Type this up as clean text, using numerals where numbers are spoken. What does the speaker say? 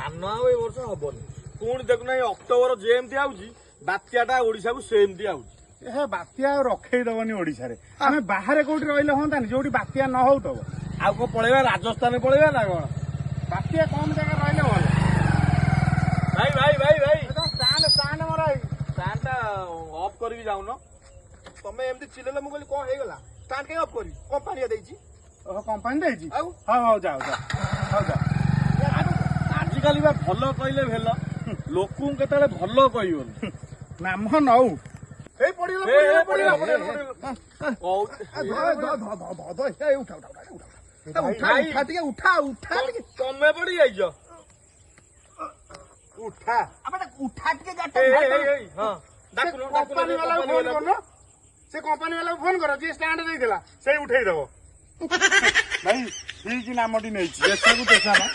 धान आ ए वर्ष हबनी पुणी देखुना अक्टोबर जेमती आउची बात्याटा ओडिशा को सेमती आउची ए बात्या रखेई दबनी ओडिशा रे आमे बाहर कोठी रहिले होंतानी जोठी बात्या न होउतबो आउ को पळेबा राजस्थान पळेबा ना कोन बात्या कम जगह रहिले भल भाई भाई भाई भाई स्टैंड स्टैंड मराई स्टैंड ऑफ करके जाउन तमे एमती चिल्लेला मु कहली कोन हेगला स्टैंड के ऑफ करी कंपनी देइची ओ कंपनी देइची आउ हां जाओ जाओ आजिकाली बा भल कहले भेल लोकू केतले भल कहबो नाम नौ ए पड़िगला ओ उठा ଟିକେ उठा तमे पड़ी जाइजो उठा अबे उठा के जा हां कंपनी वाला फोन करनो से कंपनी वाला फोन करो जे स्टैंड देइला से उठेई दबो भाई ठीक नामटी नहीं पेशा को पेशा ना